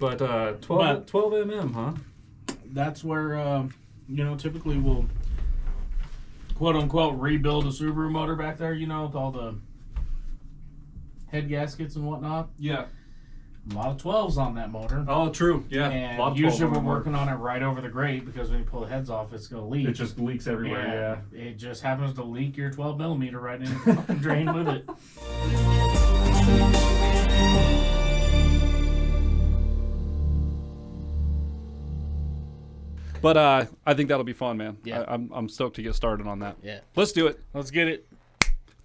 But 12 mm, huh? That's where, typically we'll quote-unquote rebuild a Subaru motor back there, with all the head gaskets and whatnot. Yeah. A lot of 12s on that motor. Oh, true. Yeah. And usually we're working on it right over the grate because when you pull the heads off, it's going to leak. It just leaks everywhere, yeah. It just happens to leak your 12 millimeter right into the drain with it. But I think that'll be fun, man. Yeah. I'm stoked to get started on that. Yeah. Let's do it. Let's get it.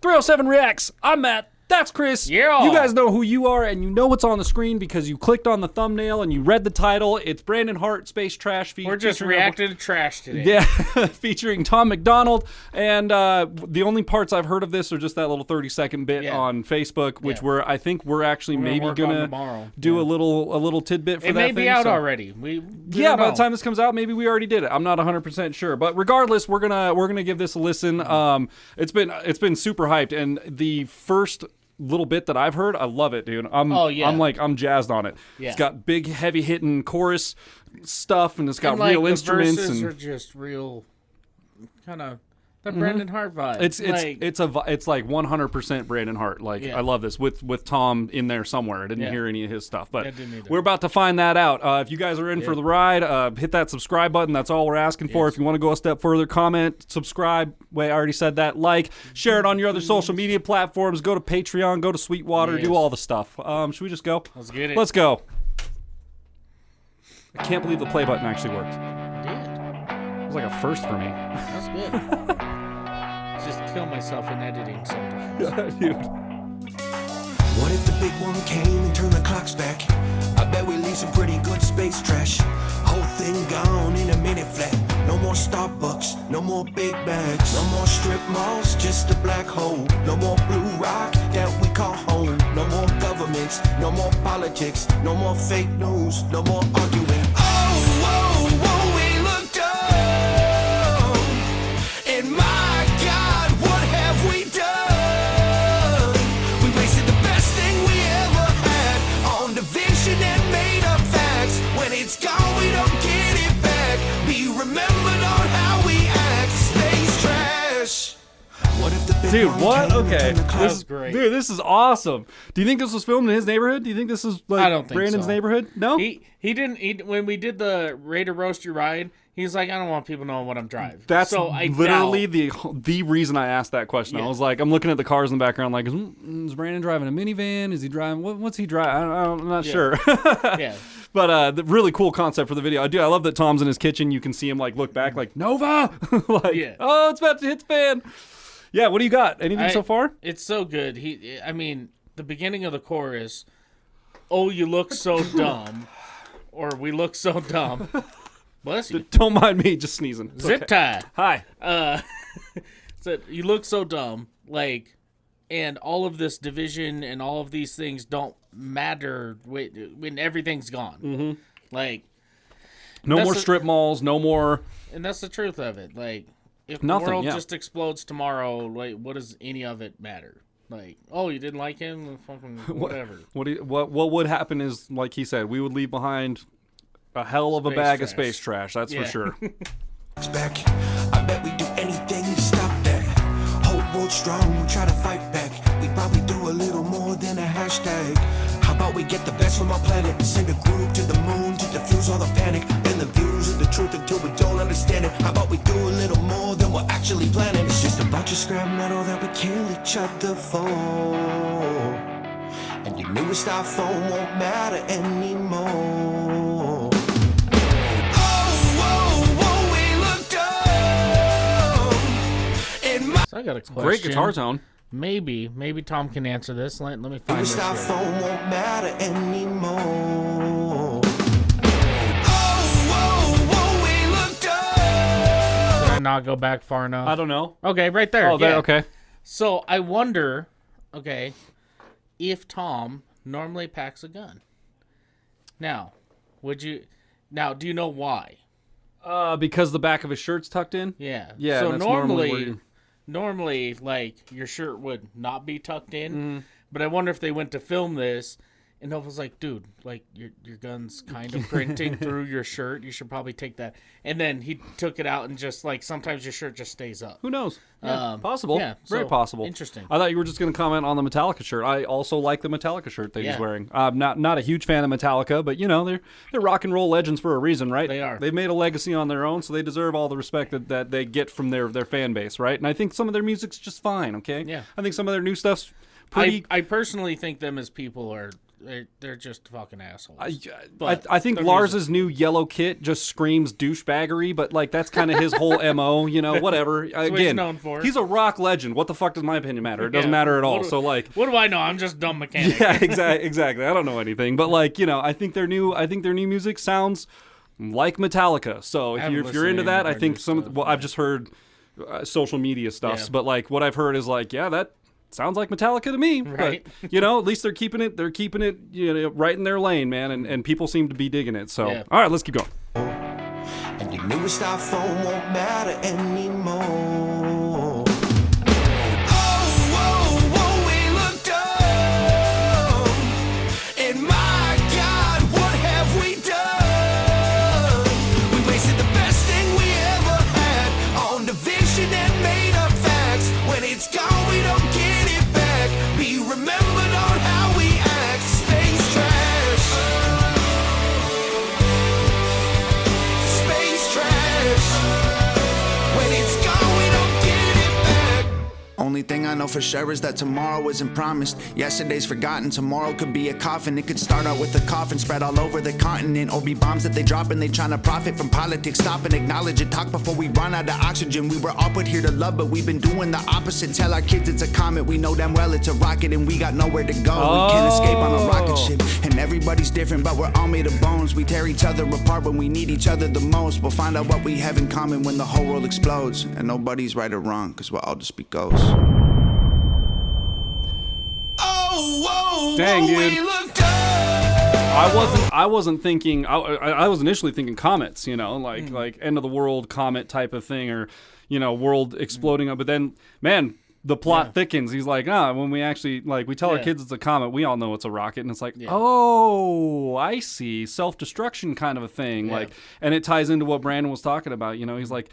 307 Reacts. I'm Matt. That's Chris. Yeah. You guys know who you are, and you know what's on the screen because you clicked on the thumbnail and you read the title. It's Brandon Hart, Space Trash. We're just reacting to trash today. Yeah, featuring Tom MacDonald. And the only parts I've heard of this are just that little 30-second bit on Facebook, which I think we're actually maybe gonna do a little tidbit for that. It may be out already. We by the time this comes out, maybe we already did it. I'm not 100% sure, but regardless, we're gonna give this a listen. It's been super hyped, and the first little bit that I've heard, I love it, dude. I'm jazzed on it. Yeah. It's got big, heavy hitting chorus stuff, and it's got real instruments. The verses are just real, kind of the Brandon Hart vibe. It's like 100% Brandon Hart. Like I love this with Tom in there somewhere. I didn't hear any of his stuff, but we're about to find that out. If you guys are in for the ride, hit that subscribe button. That's all we're asking for. If you want to go a step further, comment, subscribe. Wait, I already said that. Like, share it on your other social media platforms. Go to Patreon. Go to Sweetwater. Do all the stuff. Should we just go? Let's get it. Let's go. I can't believe the play button actually worked. It did. It was like a first for me. That's good. Just kill myself in editing sometimes. Dude. What if the big one came and turned the clocks back? I bet we leave some pretty good space trash. Whole thing gone in a minute flat. No more Starbucks, no more big bags, no more strip malls, just a black hole. No more blue rock that we call home. No more governments, no more politics, no more fake news, no more arguing. Oh, whoa, whoa, we looked up, and my God, what have we done? We wasted the best thing we ever had on division and made up facts. When it's gone, we don't get it back. Be remembered on how we act. Space trash. What if the big Dude, one what? came Okay. and turned the That clocks was great. Dude, this is awesome. Do you think this was filmed in his neighborhood? Do you think this is like I don't think Brandon's so. neighborhood? No? He didn't. When we did the Raider Roast Your Ride, he's like, I don't want people knowing what I'm driving. That's so I literally doubt, the reason I asked that question. Yeah. I was like, I'm looking at the cars in the background, like, is Brandon driving a minivan? Is he driving? What's he driving? I'm not sure. Yeah. But the really cool concept for the video. I love that Tom's in his kitchen. You can see him like look back, like Nova. Like, oh, it's about to hit the fan. Yeah. What do you got? Anything so far? It's so good. The beginning of the chorus, oh, you look so dumb, or we look so dumb. Bless you. Don't mind me, just sneezing. It's Zip okay. tie. Hi. So you look so dumb, like, and all of this division and all of these things don't matter when everything's gone. Mm-hmm. Like, No more strip malls. No more. and that's the truth of it. Like, if Nothing, the world yeah. just explodes tomorrow, like, what does any of it matter? Like, oh, you didn't like him? Fucking whatever. What would happen is, like he said, we would leave behind a hell of a bag of space trash. That's for sure. back. I bet we do anything to stop that. Whole world strong, we try to fight back. We probably do a little more than a hashtag. How about we get the best from our planet and send a group to the moon to diffuse all the panic and the views of the truth until we don't understand it. How about we do a little more than we're actually planning? It's just a bunch of scrap metal that we kill each other for. And your newest iPhone won't matter anymore. So I got a question. Great guitar tone. Maybe Tom can answer this. Let me find this. Our phone won't matter anymore. Did I not go back far enough? I don't know. Okay, right there. Oh, there. Okay. So I wonder, if Tom normally packs a gun. Now, do you know why? Because the back of his shirt's tucked in. Yeah. Yeah. So that's normally, like, your shirt would not be tucked in. But I wonder if they went to film this, And Nova's like, dude, like your gun's kind of printing through your shirt. You should probably take that. And then he took it out and just like sometimes your shirt just stays up. Who knows? Yeah, possible. Yeah, very possible. Interesting. I thought you were just going to comment on the Metallica shirt. I also like the Metallica shirt that he's wearing. Not a huge fan of Metallica, but they're rock and roll legends for a reason, right? They are. They've made a legacy on their own, so they deserve all the respect that they get from their fan base, right? And I think some of their music's just fine. Okay. Yeah. I think some of their new stuff's pretty. I personally think them as people are. They're just fucking assholes. I think Lars's new yellow kit just screams douchebaggery, but like that's kind of his whole MO, whatever. Again, what he's known for. He's a rock legend. What the fuck does my opinion matter? It doesn't matter at all. What do I know? I'm just dumb mechanic. Yeah, exactly. I don't know anything, but I think their new music sounds like Metallica. So if you're into that, I think I've just heard social media stuff, but like what I've heard is like, that sounds like Metallica to me, right? But at least they're keeping it right in their lane, man, and people seem to be digging it. So, all right, let's keep going. And the newest iPhone won't matter anymore. Oh, we looked up, and my God, what have we done? We wasted the best thing we ever had on division and made up facts. When it's gone, we don't get be remembered on how we act. Space trash. Space trash. When it's gone, we don't get it back. Only thing I know for sure is that tomorrow isn't promised. Yesterday's forgotten. Tomorrow could be a coffin. It could start out with a coffin spread all over the continent, or be bombs that they drop and they trying to profit from politics. Stop and acknowledge it. Talk before we run out of oxygen. We were all put here to love, but we've been doing the opposite. Tell our kids it's a comet. We know damn well it's a rocket, and we got nowhere to go. We can't escape on a rocket ship, and everybody's different, but we're all made of bones. We tear each other apart when we need each other the most. We'll find out what we have in common when the whole world explodes, and nobody's right or wrong, because we'll all just be ghosts. Dang, dude. I wasn't thinking. I was initially thinking comets, like end of the world comet type of thing, or world exploding up. But then, man, the plot thickens. He's like, when we actually we tell our kids it's a comet, we all know it's a rocket, and it's like, oh, I see, self-destruction kind of a thing. And it ties into what Brandon was talking about. He's like,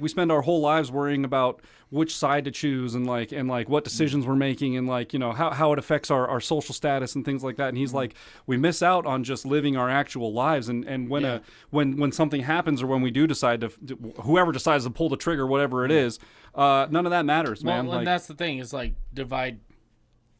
we spend our whole lives worrying about which side to choose and what decisions we're making and how it affects our social status and things like that. And he's like, we miss out on just living our actual lives. And when something happens, or when we do decide to, whoever decides to pull the trigger, whatever it is, none of that matters, man. Well, and that's the thing is divide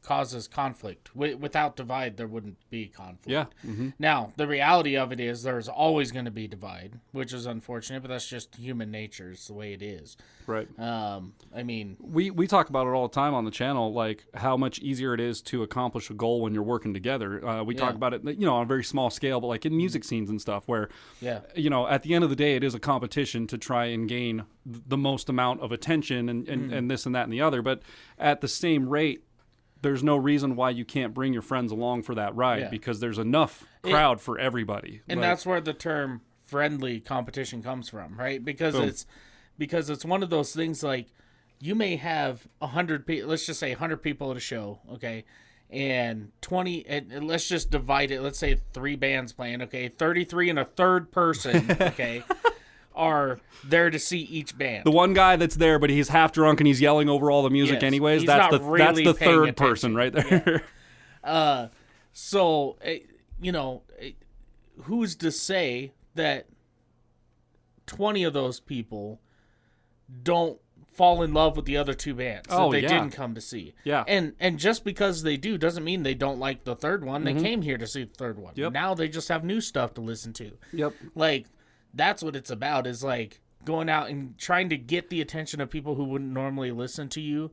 causes conflict. Without divide, there wouldn't be conflict. Yeah. Mm-hmm. Now, the reality of it is there's always going to be divide, which is unfortunate, but that's just human nature. It's the way it is. Right. I mean, we talk about it all the time on the channel, like how much easier it is to accomplish a goal when you're working together. We talk about it, on a very small scale, but like in music scenes and stuff where, at the end of the day, it is a competition to try and gain the most amount of attention and this and that and the other. But at the same rate, there's no reason why you can't bring your friends along for that ride because there's enough crowd for everybody. And that's where the term friendly competition comes from, right? Because it's one of those things like you may have 100 people, let's just say 100 people at a show, okay? And 20, and let's just divide it. Let's say 3 bands playing, okay? 33 and a third person, okay? Are there to see each band. The one guy that's there, but he's half drunk and he's yelling over all the music anyways. That's the third person right there. Yeah. So, who's to say that 20 of those people don't fall in love with the other 2 bands that they didn't come to see? Yeah. And just because they do doesn't mean they don't like the third one. They came here to see the third one. Yep. Now they just have new stuff to listen to. Yep. That's what it's about, is going out and trying to get the attention of people who wouldn't normally listen to you.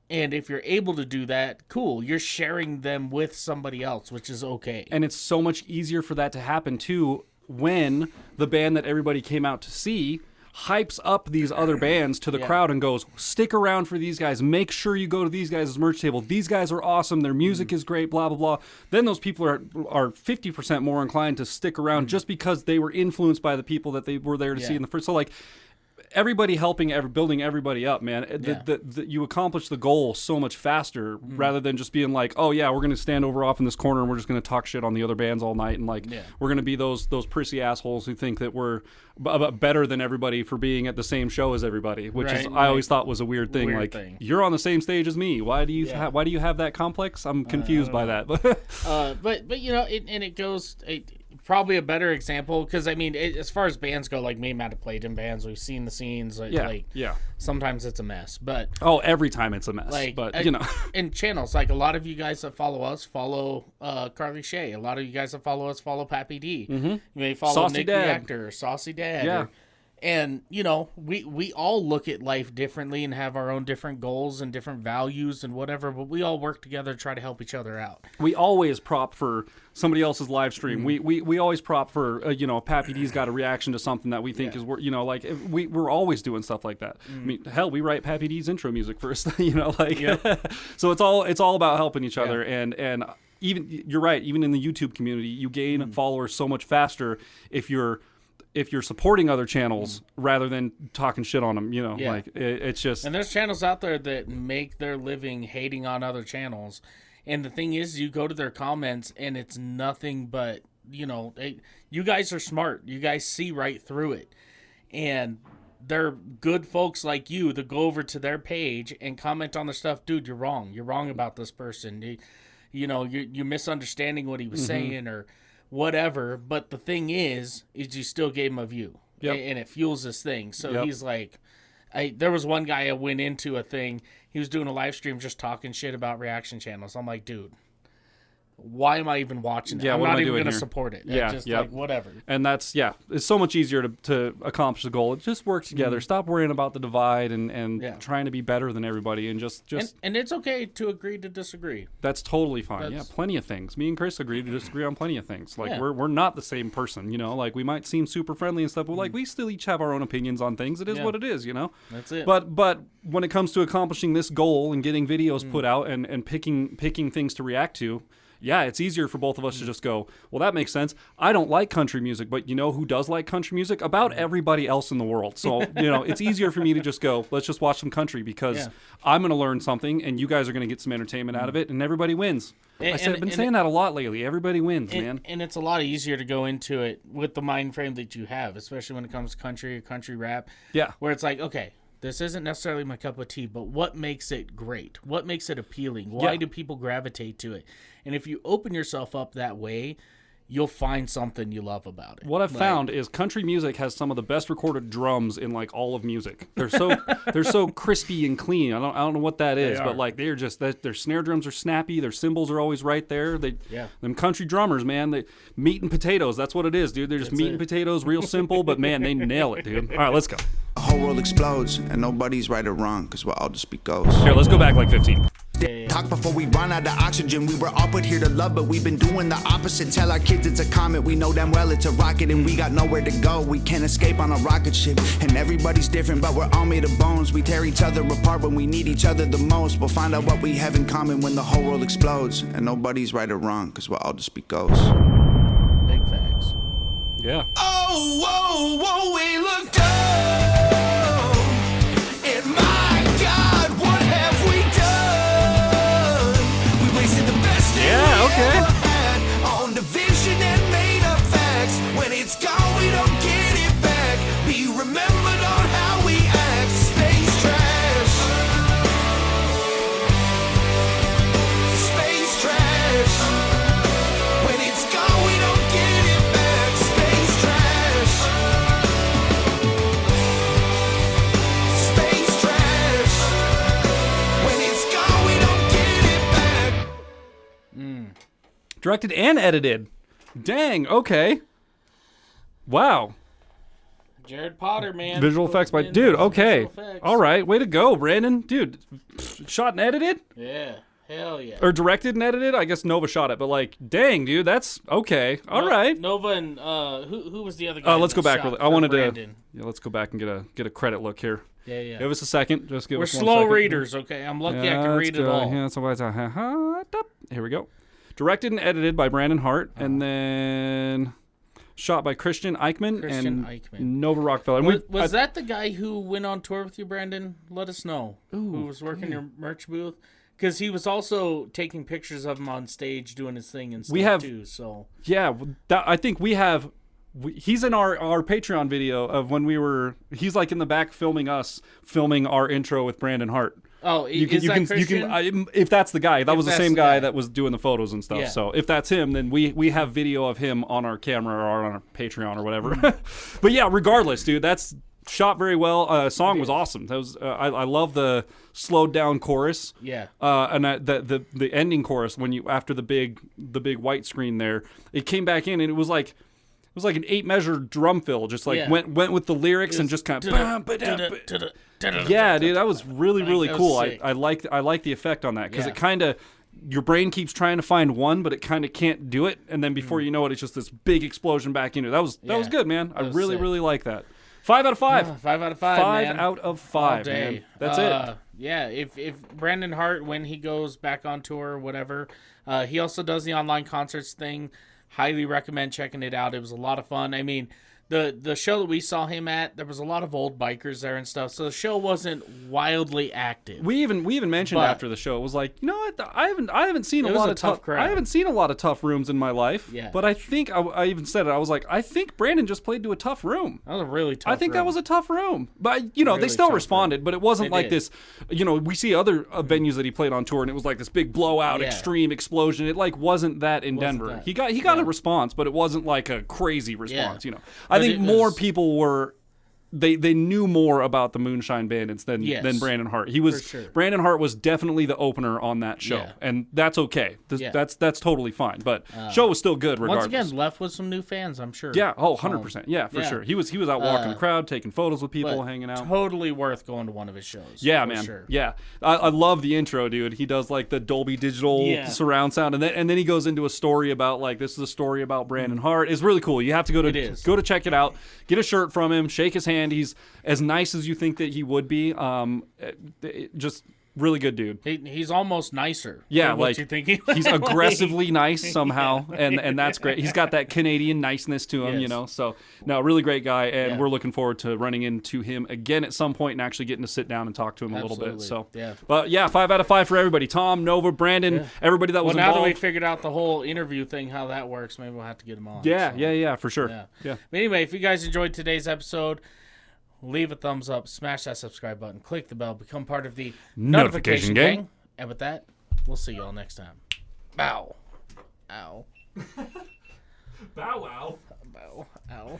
And if you're able to do that, cool. You're sharing them with somebody else, which is okay. And it's so much easier for that to happen, too, when the band that everybody came out to see hypes up these other bands to the crowd and goes, stick around for these guys. Make sure you go to these guys' merch table. These guys are awesome. Their music is great, blah, blah, blah. Then those people are 50% more inclined to stick around just because they were influenced by the people that they were there to see in the first. So, everybody helping, building everybody up, man. You accomplish the goal so much faster rather than just being like, oh yeah, we're going to stand over off in this corner and we're just going to talk shit on the other bands all night, and like we're going to be those prissy assholes who think that we're better than everybody for being at the same show as everybody, which is I always thought was a weird thing. You're on the same stage as me. Why do you why do you have that complex? I'm confused by that. But you know, it goes. Probably a better example, because I mean, as far as bands go, like me and Matt have played in bands, we've seen the scenes. Sometimes it's a mess, but every time it's a mess. But you know, and channels, like a lot of you guys that follow us follow Carly Shay. A lot of you guys that follow us follow Pappy D. You may follow Saucy Nick Dad. the Actor, or Saucy Dad. And, you know, we all look at life differently and have our own different goals and different values and whatever, but we all work together to try to help each other out. We always prop for somebody else's live stream. We always prop for, you know, Pappy D's got a reaction to something that we think is, you know, like, we're always doing stuff like that. I mean, hell, we write Pappy D's intro music first, you know, like, so it's all about helping each other. And even, you're right, even in the YouTube community, you gain followers so much faster if you're supporting other channels rather than talking shit on them, you know, like it's just. And there's channels out there that make their living hating on other channels. And the thing is, you go to their comments and it's nothing but, you know, you guys are smart. You guys see right through it. And they're good folks like you that go over to their page and comment on the stuff. Dude, you're wrong. You're wrong about this person. You know, you're misunderstanding what he was saying or whatever, but the thing is you still gave him a view, and it fuels this thing. So he's like, there was one guy I went into a thing, he was doing a live stream just talking shit about reaction channels. I'm like, dude, why am I even watching it? I'm not even going to support it. Like, whatever. And that's, it's so much easier to accomplish the goal. Just work together. Stop worrying about the divide and trying to be better than everybody, and just and it's okay to agree to disagree. That's totally fine. Plenty of things. Me and Chris agree to disagree on plenty of things. Like, we're not the same person, you know? Like, we might seem super friendly and stuff, but like, we still each have our own opinions on things. It is what it is, you know? That's it. But when it comes to accomplishing this goal and getting videos put out and picking things to react to, it's easier for both of us to just go, well, that makes sense. I don't like country music, but you know who does like country music? About everybody else in the world. So, you know, it's easier for me to just go, let's just watch some country, because I'm going to learn something and you guys are going to get some entertainment out of it, and everybody wins. I've been saying that a lot lately. Everybody wins, man. And it's a lot easier to go into it with the mind frame that you have, especially when it comes to country rap. Yeah. Where it's like, okay, this isn't necessarily my cup of tea, but what makes it great? What makes it appealing? Why do people gravitate to it? And if you open yourself up that way, you'll find something you love about it. What I've found is country music has some of the best recorded drums in like all of music. They're so crispy and clean. I don't know what that is, but like they're just their snare drums are snappy. Their cymbals are always right there. Them country drummers, man, meat and potatoes. That's what it is, dude. They're just meat and potatoes, real simple, but man, they nail it, dude. All right, let's go. The whole world explodes and nobody's right or wrong, because we're all just be ghosts. Here, let's go back like 15. Talk before we run out of oxygen. We were all put here to love, but we've been doing the opposite. Tell our kids it's a comet. We know damn well it's a rocket, and we got nowhere to go. We can't escape on a rocket ship, and everybody's different, but we're all made of bones. We tear each other apart when we need each other the most. We'll find out what we have in common when the whole world explodes, and nobody's right or wrong, because we'll all just be ghosts. Big facts. Yeah. Oh, whoa, whoa, we looked up, and my God, what have we done? We wasted the best thing we ever had on division and made up facts. When it's gone, we don't get it back. Be remembered on how we act. Space trash. Space trash. When it's gone, we don't get it back. Space trash. Space trash. When it's gone, we don't get it back. Directed and edited. Dang, okay. Wow. Jared Potter, man. Visual effects by... Dude, okay. All right, way to go, Brandon. Dude, shot and edited? Yeah, hell yeah. Or directed and edited? I guess Nova shot it, but like, dang, dude, that's okay. All right. Nova and who was the other guy? Let's go back. I wanted Brandon? let's go back and get a credit look here. Yeah. Give us a second. Just give We're us 1 slow second. readers, okay? I'm lucky I can read it all. Yeah, so here we go. Directed and edited by Brandon Hart, and then shot by Christian Eichmann and Nova Rockefeller. And was that the guy who went on tour with you, Brandon? Let us know. Who was working your merch booth? Because he was also taking pictures of him on stage doing his thing and stuff too. So yeah, I think we have. He's in our Patreon video of when he's like in the back filming our intro with Brandon Hart. Oh, Christian? If that's the guy, that was the same guy that was doing the photos and stuff. Yeah. So if that's him, then we have video of him on our camera or on our Patreon or whatever. But yeah, regardless, dude, that's shot very well. Song was awesome. That was I love the slowed down chorus. Yeah. And the ending chorus when you after the big white screen there, it came back in and it was like an 8-measure drum fill, just like went with the lyrics and just kind of yeah, dude, that was really cool. I like the effect on that because it kind of your brain keeps trying to find one, but it kind of can't do it, and then before you know it, it's just this big explosion back into it. That was good, man. I really like that. 5 out of 5. 5 out of 5. 5 man. out of 5. Man. That's it. Yeah, if Brandon Hart, when he goes back on tour or whatever, he also does the online concerts thing. Highly recommend checking it out. It was a lot of fun. I mean, the show that we saw him at, there was a lot of old bikers there and stuff, so the show wasn't wildly active. We even mentioned after the show, it was like, you know what, I haven't seen a lot of tough crowd. I haven't seen a lot of tough rooms in my life. Yeah. But I think I even said it. I was like, I think Brandon just played to a tough room. That was a really tough room. I think that was a tough room. But they still responded, but it wasn't like this. We see other venues that he played on tour and it was like this big blowout, extreme explosion. It like wasn't that in Denver. He got a response, but it wasn't like a crazy response, I think more people were they knew more about the Moonshine Bandits than Brandon Hart. Brandon Hart was definitely the opener on that show, and that's okay. That's totally fine. But show was still good regardless. Once again, left with some new fans, I'm sure. Yeah, 100%. Yeah, for sure. He was out walking the crowd, taking photos with people, hanging out. Totally worth going to one of his shows. Yeah, man. Sure. Yeah, I love the intro, dude. He does like the Dolby Digital surround sound, and then he goes into a story about like this is a story about Brandon Hart. It's really cool. You have to go to check it out. Get a shirt from him. Shake his hand. He's as nice as you think that he would be. Just really good dude. He's almost nicer. Yeah, like you think he's aggressively nice somehow, and that's great. He's got that Canadian niceness to him, So no, really great guy, and we're looking forward to running into him again at some point and actually getting to sit down and talk to him a little bit. So but 5 out of 5 for everybody. Tom, Nova, Brandon, everybody that was involved. Now that we figured out the whole interview thing, how that works, maybe we'll have to get him on. Yeah, for sure. Yeah. But anyway, if you guys enjoyed today's episode, leave a thumbs up, smash that subscribe button, click the bell, become part of the notification gang. And with that, we'll see you all next time. Bow. Ow. Bow wow. Bow. Ow.